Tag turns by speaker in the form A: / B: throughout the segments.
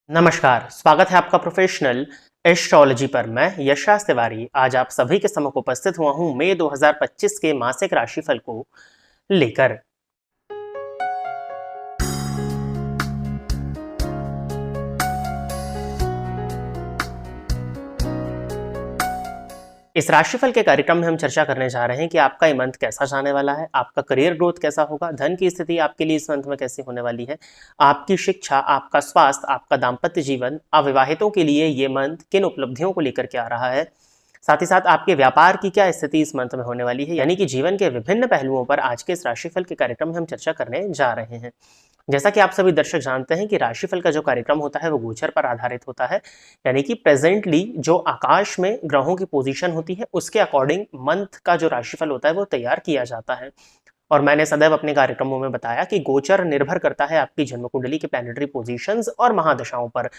A: नमस्कार, स्वागत है आपका प्रोफेशनल एस्ट्रोलॉजी पर। मैं यशराज तिवारी आज आप सभी के सम्मुख उपस्थित हुआ हूं मई 2025 के मासिक राशिफल को लेकर। इस राशिफल के कार्यक्रम में हम चर्चा करने जा रहे हैं कि आपका ये मंथ कैसा जाने वाला है, आपका करियर ग्रोथ कैसा होगा, धन की स्थिति आपके लिए इस मंथ में कैसी होने वाली है, आपकी शिक्षा, आपका स्वास्थ्य, आपका दाम्पत्य जीवन, अविवाहितों के लिए ये मंथ किन उपलब्धियों को लेकर के आ रहा है, साथ ही साथ आपके व्यापार की क्या स्थिति इस मंथ में होने वाली है। यानी कि जीवन के विभिन्न पहलुओं पर आज के इस राशिफल के कार्यक्रम में हम चर्चा करने जा रहे हैं। जैसा कि आप सभी दर्शक जानते हैं कि राशिफल का जो कार्यक्रम होता है वो गोचर पर आधारित होता है, यानी कि प्रेजेंटली जो आकाश में ग्रहों की पोजीशन होती है उसके अकॉर्डिंग मंथ का जो राशिफल होता है वो तैयार किया जाता है। और मैंने सदैव अपने कार्यक्रमों में बताया कि गोचर निर्भर करता है आपकी जन्म कुंडली की प्लैनेटरी पोजीशंस और महादशाओं पर।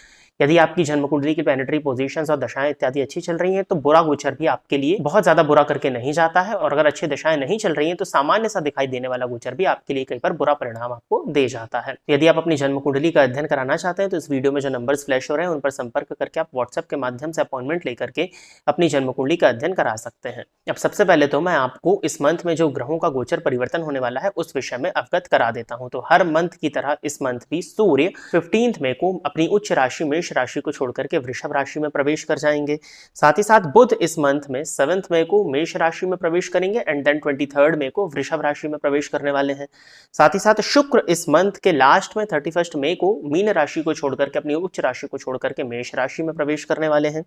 A: यदि आपकी जन्म कुंडली की प्लैनेटरी पोजीशंस और दशाएं इत्यादि अच्छी चल रही हैं तो बुरा गोचर भी आपके लिए बहुत ज्यादा बुरा करके नहीं जाता है, और अगर अच्छी दशाएं नहीं चल रही हैं तो सामान्य सा दिखाई देने वाला गोचर भी आपके लिए कई बार बुरा परिणाम आपको दे जाता है। यदि आप अपनी जन्म कुंडली का अध्ययन कराना चाहते हैं तो इस वीडियो में जो नंबर्स फ्लैश हो रहे हैं उन पर संपर्क करके आप व्हाट्सएप के माध्यम से अपॉइंटमेंट लेकर के अपनी जन्म कुंडली का अध्ययन करा सकते हैं। अब सबसे पहले तो मैं आपको इस मंथ में जो ग्रहों का गोचर परिवर्तन होने वाला है उस विषय में अवगत करा देता हूं। तो हर मंथ की तरह इस मंथ भी सूर्य 15 मई को अपनी उच्च राशि मेष राशि को छोड़कर के वृषभ राशि में प्रवेश कर जाएंगे। साथ ही साथ बुध इस मंथ में 7 मई को मेष राशि में प्रवेश करेंगे एंड देन 23 मई को वृषभ राशि में प्रवेश करने वाले हैं। साथ ही साथ शुक्र इस मंथ के लास्ट में 31 मई को मीन राशि को छोड़कर के अपनी उच्च राशि को छोड़कर के मेष राशि में प्रवेश करने वाले हैं।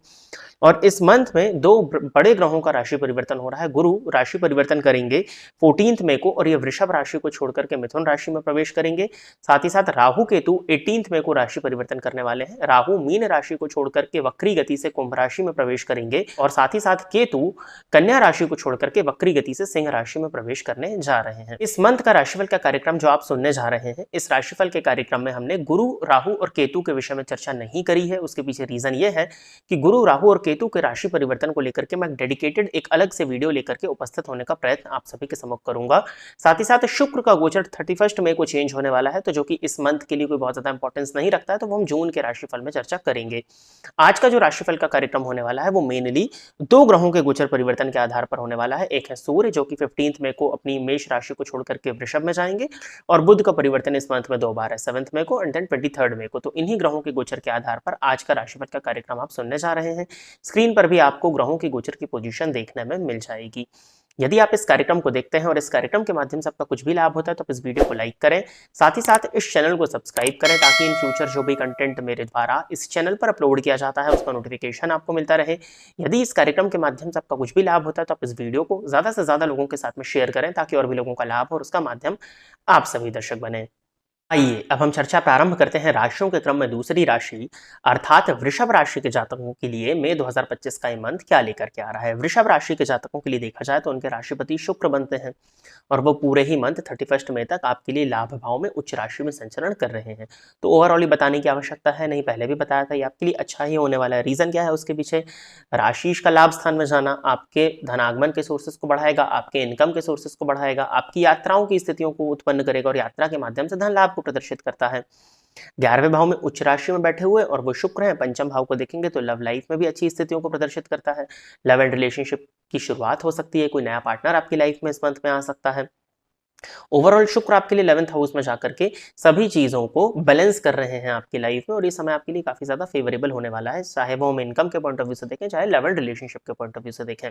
A: और इस मंथ में दो बड़े ग्रहों का राशि परिवर्तन हो रहा है। गुरु राशि परिवर्तन करेंगे 14 मई को और ये वृषभ राशि को छोड़कर के मिथुन राशि में प्रवेश करेंगे। साथ ही साथ राहु केतु 18 मई को राशि परिवर्तन करने वाले हैं। राहु मीन राशि को छोड़कर के वक्री गति से कुंभ राशि में प्रवेश करेंगे और साथ ही साथ केतु कन्या राशि को छोड़कर के वक्री गति से सिंह राशि में प्रवेश करने जा रहे हैं। इस मंथ का राशिफल का कार्यक्रम जो आप सुनने जा रहे हैं, इस राशिफल के कार्यक्रम में हमने गुरु, राहु और केतु के विषय में चर्चा नहीं करी है। उसके पीछे रीजन ये है कि गुरु, राहु और केतु के राशि परिवर्तन को लेकर के मैं डेडिकेटेड एक अलग से वीडियो लेकर के उपस्थित होने का प्रयत्न आप सभी के सम्मुख करूंगा। साथ ही साथ शुक्र का गोचर 31 मई को चेंज होने वाला है, तो जो कि इस मंथ के लिए कोई बहुत ज्यादा इंपॉर्टेंस नहीं रखता है, तो वो हम जून के राशिफल में चर्चा करेंगे। आज का जो राशिफल का कार्यक्रम होने वाला है वो मेनली दो ग्रहों के गोचर परिवर्तन के आधार पर होने वाला है। एक है सूर्य जो कि 15 मई को अपनी मेष राशि को छोड़कर के वृषभ में जाएंगे, और बुध का परिवर्तन इस मंथ में दो बार है, 7 मई को एंड देन 23 मई को। तो इन्हीं ग्रहों के गोचर के आधार पर आज का राशिफल का कार्यक्रम आप सुनने जा रहे हैं। स्क्रीन पर भी आपको ग्रहों की गोचर की पोजीशन देखने में मिल जाएगी। यदि आप इस कार्यक्रम को देखते हैं और इस कार्यक्रम के माध्यम से आपका कुछ भी लाभ होता है तो आप इस वीडियो को लाइक करें, साथ ही साथ इस चैनल को सब्सक्राइब करें ताकि इन फ्यूचर जो भी कंटेंट मेरे द्वारा इस चैनल पर अपलोड किया जाता है उसका नोटिफिकेशन आपको मिलता रहे। यदि इस कार्यक्रम के माध्यम से आपका कुछ भी लाभ होता है तो आप इस वीडियो को ज्यादा से ज्यादा लोगों के साथ में शेयर करें ताकि और भी लोगों का लाभ हो और उसका माध्यम आप सभी दर्शक बने। आइए अब हम चर्चा प्रारंभ करते हैं राशियों के क्रम में दूसरी राशि अर्थात वृषभ राशि के जातकों के लिए मई 2025 का ये मंथ क्या लेकर के आ रहा है। वृषभ राशि के जातकों के लिए देखा जाए तो उनके राशिपति शुक्र बनते हैं और वो पूरे ही मंथ 31 मई तक आपके लिए लाभ भाव में उच्च राशि में संचरण कर रहे हैं। तो ओवरऑल बताने की आवश्यकता है नहीं, पहले भी बताया था, ये आपके लिए अच्छा ही होने वाला है। रीजन क्या है उसके पीछे? राशि का लाभ स्थान में जाना आपके धनागमन के सोर्सेस को बढ़ाएगा, आपके इनकम के सोर्सेस को बढ़ाएगा, आपकी यात्राओं की स्थितियों को उत्पन्न करेगा और यात्रा के माध्यम से धन लाभ को प्रदर्शित करता है। 11वें भाव में उच्च राशि में बैठे हुए और वो शुक्र है। पंचम भाव को देखेंगे तो लव लाइफ में भी अच्छी स्थितियों को प्रदर्शित करता है। लव एंड रिलेशनशिप की शुरुआत हो सकती है, कोई नया पार्टनर आपकी लाइफ में इस मंथ में आ सकता है। ओवरऑल शुक्र आपके लिए 11th हाउस में जाकर के सभी चीजों को बैलेंस कर रहे हैं आपकी लाइफ में, और ये समय आपके लिए काफी ज्यादा फेवरेबल होने वाला है, चाहे वो हम इनकम के पॉइंट ऑफ व्यू से देखें चाहे लव एंड रिलेशनशिप के पॉइंट ऑफ व्यू से देखें।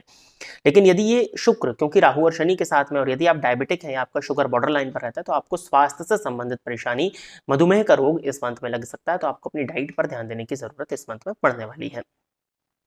A: लेकिन यदि ये शुक्र क्योंकि राहु और शनि के साथ में, और यदि आप डायबिटिक हैं या आपका शुगर बॉर्डर लाइन पर रहता है तो आपको स्वास्थ्य से संबंधित परेशानी, मधुमेह का रोग इस मंथ में लग सकता है, तो आपको अपनी डाइट पर ध्यान देने की जरूरत इस मंथ में पड़ने वाली है।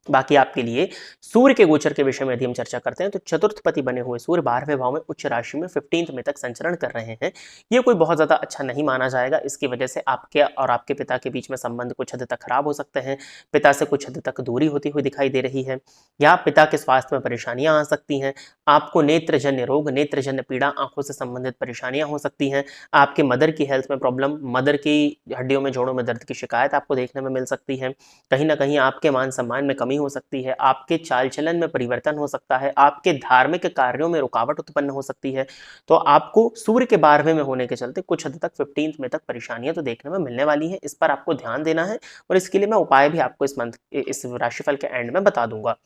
A: बाकी आपके लिए सूर्य के गोचर के विषय में यदि हम चर्चा करते हैं तो चतुर्थपति बने हुए सूर्य 12वें भाव में उच्च राशि में 15 मई तक संचरण कर रहे हैं। ये कोई बहुत ज्यादा अच्छा नहीं माना जाएगा। इसकी वजह से आपके और आपके पिता के बीच में संबंध कुछ हद तक खराब हो सकते हैं, पिता से कुछ हद तक दूरी होती हुई दिखाई दे रही है, या पिता के स्वास्थ्य में परेशानियां आ सकती हैं। आपको नेत्रजन्य रोग, नेत्रजन्य पीड़ा, आंखों से संबंधित परेशानियां हो सकती हैं। आपके मदर की हेल्थ में प्रॉब्लम, मदर की हड्डियों में, जोड़ों में दर्द की शिकायत आपको देखने में मिल सकती है। कहीं ना कहीं आपके मान सम्मान में कमी कमी हो सकती है, आपके चाल चलन में परिवर्तन हो सकता है, आपके धार्मिक कार्यों में रुकावट उत्पन्न हो सकती है। तो आपको सूर्य के 12वें में होने के चलते कुछ हद तक 15th में तक परेशानियां तो देखने में मिलने वाली है। इस पर आपको ध्यान देना है और इसके लिए मैं उपाय भी आपको इस राशिफल के एंड में बता दूंगा।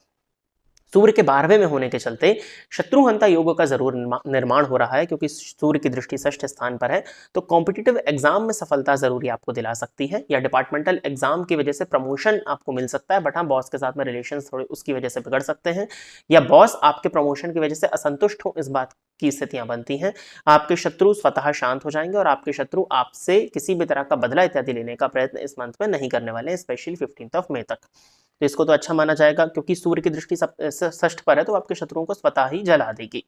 A: सूर्य के 12वें में होने के चलते शत्रुहंता योग का जरूर निर्माण हो रहा है, क्योंकि सूर्य की दृष्टि षष्ठ स्थान पर है। तो कॉम्पिटिटिव एग्जाम में सफलता जरूरी आपको दिला सकती है, या डिपार्टमेंटल एग्जाम की वजह से प्रमोशन आपको मिल सकता है, बट हाँ बॉस के साथ में रिलेशन थोड़े उसकी वजह से बिगड़ सकते हैं, या बॉस आपके प्रमोशन की वजह से असंतुष्ट हो, इस बात की स्थितियां बनती हैं। आपके शत्रु स्वतः शांत हो जाएंगे और आपके शत्रु आपसे किसी भी तरह का बदला इत्यादि लेने का प्रयत्न इस मंथ में नहीं करने वाले हैं, स्पेशली 15 मई तक। तो इसको तो अच्छा माना जाएगा, क्योंकि सूर्य की दृष्टि षष्ठ पर है, तो आपके शत्रुओं को स्वतः ही जला देगी।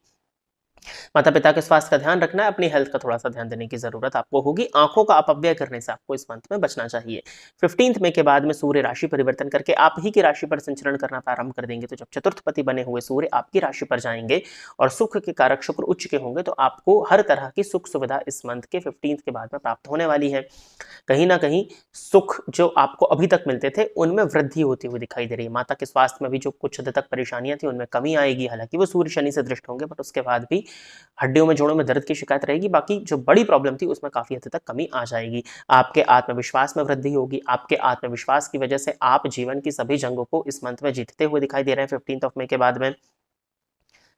A: माता पिता के स्वास्थ्य का ध्यान रखना है, अपनी हेल्थ का थोड़ा सा ध्यान देने की जरूरत आपको होगी। आंखों का अपव्यय करने से आपको इस मंथ में बचना चाहिए। 15 मई के बाद में सूर्य राशि परिवर्तन करके आप ही की राशि पर संचरण करना प्रारंभ कर देंगे। तो जब चतुर्थपति बने हुए सूर्य आपकी राशि पर जाएंगे और सुख के कारक शुक्र उच्च के होंगे, तो आपको हर तरह की सुख सुविधा इस मंथ के 15 के बाद में प्राप्त होने वाली है। कहीं ना कहीं सुख जो आपको अभी तक मिलते थे उनमें वृद्धि होती हुई दिखाई दे रही है। माता के स्वास्थ्य में भी जो कुछ हद तक परेशानियां थी उनमें कमी आएगी, हालांकि वो सूर्य शनि से दृष्ट होंगे, बट उसके बाद भी हड्डियों में जोड़ों में दर्द की शिकायत रहेगी। बाकी जो बड़ी प्रॉब्लम थी उसमें काफी हद तक कमी आ जाएगी। आपके आत्मविश्वास में वृद्धि होगी। आपके आत्मविश्वास की वजह से आप जीवन की सभी जंगों को इस मंथ में जीतते हुए दिखाई दे रहे हैं 15 मई के बाद में।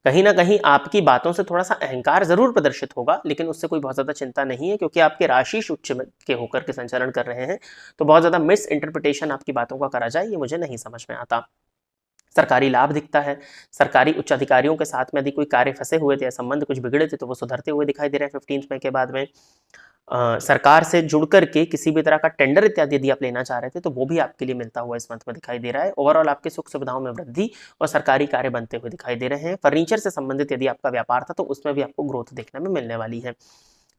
A: कहीं ना कहीं आपकी बातों से थोड़ा सा अहंकार जरूर प्रदर्शित होगा, लेकिन उससे कोई बहुत ज्यादा चिंता नहीं है, क्योंकि आपके राशि उच्च के होकर के संचालन कर रहे हैं। तो बहुत ज्यादा मिस इंटरप्रिटेशन आपकी बातों का करा जाए, ये मुझे नहीं समझ में आता। सरकारी लाभ दिखता है। सरकारी उच्च अधिकारियों के साथ में यदि कोई कार्य फंसे हुए थे या संबंध कुछ बिगड़े थे तो वो सुधरते हुए दिखाई दे रहे हैं 15 मई के बाद में। सरकार से जुड़ करके किसी भी तरह का टेंडर इत्यादि यदि आप लेना चाह रहे थे तो वो भी आपके लिए मिलता हुआ इस मंथ में दिखाई दे रहा है। ओवरऑल आपके सुख सुविधाओं में वृद्धि और सरकारी कार्य बनते हुए दिखाई दे रहे हैं। फर्नीचर से संबंधित यदि आपका व्यापार था तो उसमें भी आपको ग्रोथ देखने में मिलने वाली है।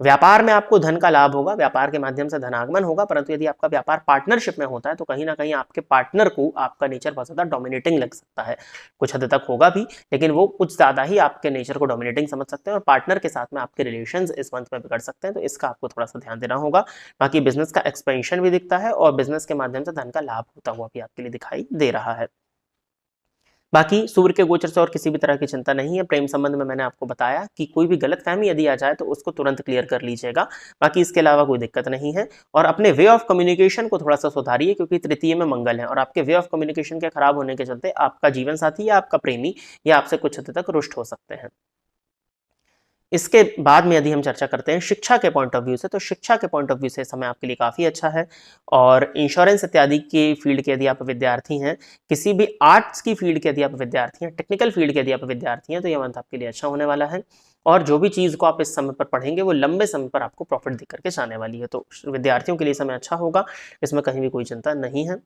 A: व्यापार में आपको धन का लाभ होगा, व्यापार के माध्यम से धनागमन होगा, परंतु यदि आपका व्यापार पार्टनरशिप में होता है तो कहीं ना कहीं आपके पार्टनर को आपका नेचर बहुत ज्यादा डोमिनेटिंग लग सकता है। कुछ हद तक होगा भी, लेकिन वो कुछ ज्यादा ही आपके नेचर को डोमिनेटिंग समझ सकते हैं और पार्टनर के साथ में आपके रिलेशंस इस मंथ में बिगड़ सकते हैं। तो इसका आपको थोड़ा सा ध्यान देना होगा। बाकी बिजनेस का एक्सपेंशन भी दिखता है और बिजनेस के माध्यम से धन का लाभ होता हुआ भी आपके लिए दिखाई दे रहा है। बाकी सूर्य के गोचर से और किसी भी तरह की चिंता नहीं है। प्रेम संबंध में मैंने आपको बताया कि कोई भी गलतफहमी यदि आ जाए तो उसको तुरंत क्लियर कर लीजिएगा। बाकी इसके अलावा कोई दिक्कत नहीं है। और अपने वे ऑफ कम्युनिकेशन को थोड़ा सा सुधारिए, क्योंकि तृतीय में मंगल है और आपके वे ऑफ कम्युनिकेशन के खराब होने के चलते आपका जीवन साथी या आपका प्रेमी या आपसे कुछ हद तक रुष्ट हो सकते हैं। इसके बाद में यदि हम चर्चा करते हैं शिक्षा के पॉइंट ऑफ व्यू से, तो शिक्षा के पॉइंट ऑफ व्यू से समय आपके लिए काफ़ी अच्छा है। और इंश्योरेंस इत्यादि के फील्ड के यदि आप विद्यार्थी हैं, किसी भी आर्ट्स की फील्ड के यदि आप विद्यार्थी हैं, टेक्निकल फील्ड के यदि आप विद्यार्थी हैं, तो यह मंथ आपके लिए अच्छा होने वाला है। और जो भी चीज़ को आप इस समय पर पढ़ेंगे वो लंबे समय पर आपको प्रॉफिट देकर के जाने वाली है। तो विद्यार्थियों के लिए समय अच्छा होगा, इसमें कहीं भी कोई चिंता नहीं है।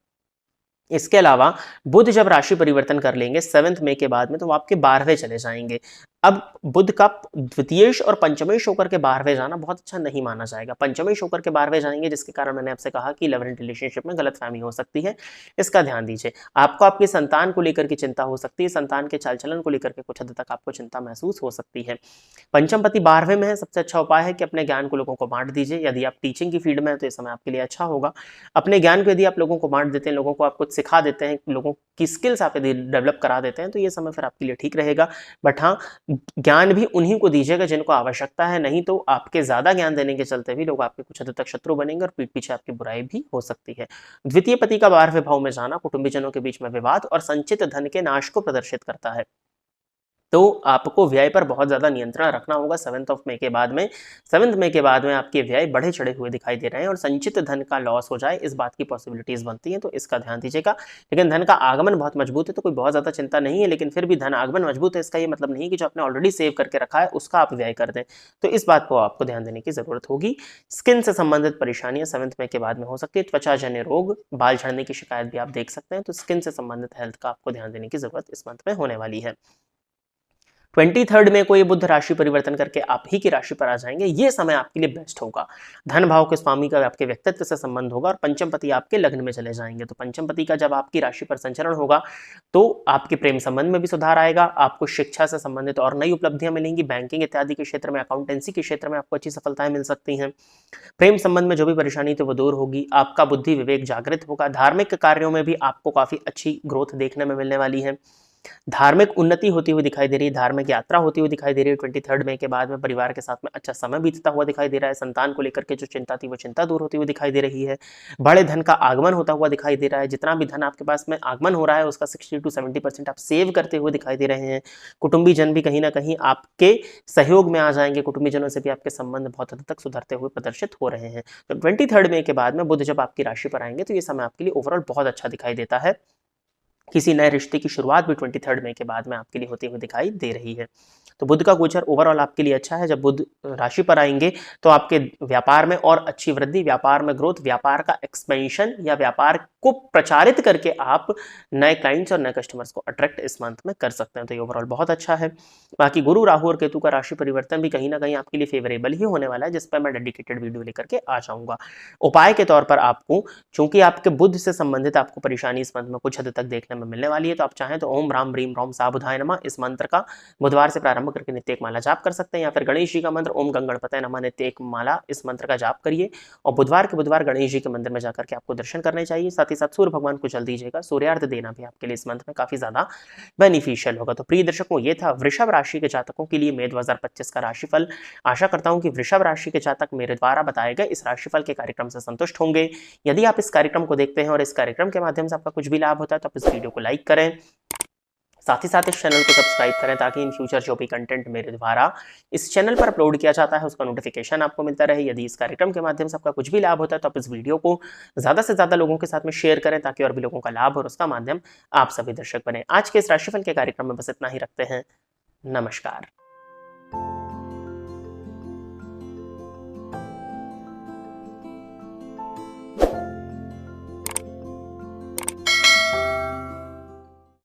A: इसके अलावा बुध जब राशि परिवर्तन कर लेंगे 7 मई के बाद में, तो वो आपके 12वें चले जाएंगे। अब बुध का द्वितीयेश और पंचमेश होकर के 12वें जाना बहुत अच्छा नहीं माना जाएगा। पंचमेश होकर के 12वें जाएंगे, जिसके कारण मैंने आपसे कहा कि लव एंड रिलेशनशिप में गलतफहमी हो सकती है। इसका ध्यान दीजिए। आपको आपकी संतान को लेकर के चिंता हो सकती है, संतान के चाल चलन को लेकर के कुछ हद तक आपको चिंता महसूस हो सकती है। पंचमपति 12वें में है, सबसे अच्छा उपाय है कि अपने ज्ञान को लोगों को बांट दीजिए। यदि आप टीचिंग की फील्ड में है तो इस समय आपके लिए अच्छा होगा। अपने ज्ञान को यदि आप लोगों को बांट देते हैं, लोगों को आप कुछ सिखा देते हैं, लोगों की स्किल्स आप यदि डेवलप करा देते हैं, तो ये समय फिर आपके लिए ठीक रहेगा। बट हाँ, ज्ञान भी उन्हीं को दीजिएगा जिनको आवश्यकता है, नहीं तो आपके ज्यादा ज्ञान देने के चलते भी लोग आपके कुछ हद तक शत्रु बनेंगे और पीठ पीछे आपकी बुराई भी हो सकती है। द्वितीय पति का 12वें भाव में जाना कुटुंबीजनों के बीच में विवाद और संचित धन के नाश को प्रदर्शित करता है। तो आपको व्यय पर बहुत ज्यादा नियंत्रण रखना होगा 7 मई के बाद में। 7 मई के बाद में आपके व्यय बढ़े चढ़े हुए दिखाई दे रहे हैं और संचित धन का लॉस हो जाए, इस बात की पॉसिबिलिटीज बनती है, तो इसका ध्यान दीजिएगा। लेकिन धन का आगमन बहुत मजबूत है, तो कोई बहुत ज्यादा चिंता नहीं है। लेकिन फिर भी धन आगमन मजबूत है, इसका ये मतलब नहीं कि जो आपने ऑलरेडी सेव करके रखा है उसका आप व्यय कर दें। तो इस बात को आपको ध्यान देने की जरूरत होगी। स्किन से संबंधित परेशानियां 7 मई के बाद में हो सकती है। त्वचा जन्य रोग, बाल झड़ने की शिकायत भी आप देख सकते हैं। तो स्किन से संबंधित हेल्थ का आपको ध्यान देने की जरूरत इस मंथ में होने वाली है। 23 में कोई बुध राशि परिवर्तन करके आप ही की राशि पर आ जाएंगे, ये समय आपके लिए बेस्ट होगा। धन भाव के स्वामी का आपके व्यक्तित्व से संबंध होगा और पंचम पति आपके लग्न में चले जाएंगे। तो पंचम पति का जब आपकी राशि पर संचरण होगा तो आपके प्रेम संबंध में भी सुधार आएगा, आपको शिक्षा से संबंधित और नई उपलब्धियां मिलेंगी, बैंकिंग इत्यादि के क्षेत्र में, अकाउंटेंसी के क्षेत्र में आपको अच्छी सफलताएं मिल सकती हैं। प्रेम संबंध में जो भी परेशानी थी वो दूर होगी, आपका बुद्धि विवेक जागृत होगा, धार्मिक कार्यों में भी आपको काफी अच्छी ग्रोथ देखने में मिलने वाली है। धार्मिक उन्नति होती हुई दिखाई दे रही है, धार्मिक यात्रा होती हुई दिखाई दे रही है। 23 मई के बाद में परिवार के साथ में अच्छा समय बीतता हुआ दिखाई दे रहा है। संतान को लेकर के जो चिंता थी वो चिंता दूर होती हुई दिखाई दे रही है। बड़े धन का आगमन होता हुआ दिखाई दे रहा है। जितना भी धन आपके पास में आगमन हो रहा है उसका 60 to 70% आप सेव करते हुए दिखाई दे रहे हैं। कुटुंबी जन भी कहीं ना कहीं आपके सहयोग में आ जाएंगे, कुटुंबी जनों से भी आपके संबंध बहुत हद तक सुधरते हुए प्रदर्शित हो रहे हैं। तो 23 मई के बाद में बुध जब आपकी राशि पर आएंगे तो ये समय आपके लिए ओवरऑल बहुत अच्छा दिखाई देता है। किसी नए रिश्ते की शुरुआत भी 23 मई के बाद में आपके लिए होती हुई दिखाई दे रही है। तो बुध का गोचर ओवरऑल आपके लिए अच्छा है। जब बुध राशि पर आएंगे तो आपके व्यापार में और अच्छी वृद्धि, व्यापार में ग्रोथ, व्यापार का एक्सपेंशन या व्यापार को प्रचारित करके आप नए क्लाइंट्स और नए कस्टमर्स को अट्रैक्ट इस मंथ में कर सकते हैं। तो ये ओवरऑल बहुत अच्छा है। बाकी गुरु, राहु और केतु का राशि परिवर्तन भी कहीं ना कहीं आपके लिए फेवरेबल ही होने वाला है, जिस पर मैं डेडिकेटेड वीडियो लेकर के आ जाऊंगा। उपाय के तौर पर आपको, चूंकि आपके बुध से संबंधित आपको परेशानी इस मंथ में कुछ हद तक देखने में मिलने वाली है, तो आप चाहें तो ओम राम ह्रीम रोम साबुधाय नमः इस मंत्र का बुधवार से प्रारंभ करके नित्य एक माला जाप कर सकते हैं, या फिर गणेश जी का मंत्र ओम गंगणपतये नमः नित्य एक माला इस मंत्र का जाप करिए। और बुधवार के बुधवार गणेश जी के मंदिर में जाकर के आपको दर्शन करने चाहिए। साथ ही साथ सूर्य भगवान को जल दीजिएगा, सूर्यार्घ्य देना भी आपके लिए इस मंथ में काफी ज्यादा बेनिफिशियल होगा। तो प्रिय दर्शकों, ये था वृषभ राशि के जातकों के लिए मई 2025 का राशिफल। आशा करता हूं कि वृषभ राशि के जातक मेरे द्वारा बताए गए इस राशिफल के कार्यक्रम से संतुष्ट होंगे। यदि आप इस कार्यक्रम को देखते हैं और इस कार्यक्रम के माध्यम से आपका कुछ भी लाभ होता है तो आप इस वीडियो को लाइक करें, साथ ही साथ इस चैनल को सब्सक्राइब करें, ताकि इन फ्यूचर जो भी कंटेंट मेरे द्वारा इस चैनल पर अपलोड किया जाता है उसका नोटिफिकेशन आपको मिलता रहे। यदि इस कार्यक्रम के माध्यम से आपका कुछ भी लाभ होता है तो आप इस वीडियो को ज़्यादा से ज़्यादा लोगों के साथ में शेयर करें, ताकि और भी लोगों का लाभ और उसका माध्यम आप सभी दर्शक बने। आज के इस राशिफल के कार्यक्रम में बस इतना ही रखते हैं। नमस्कार।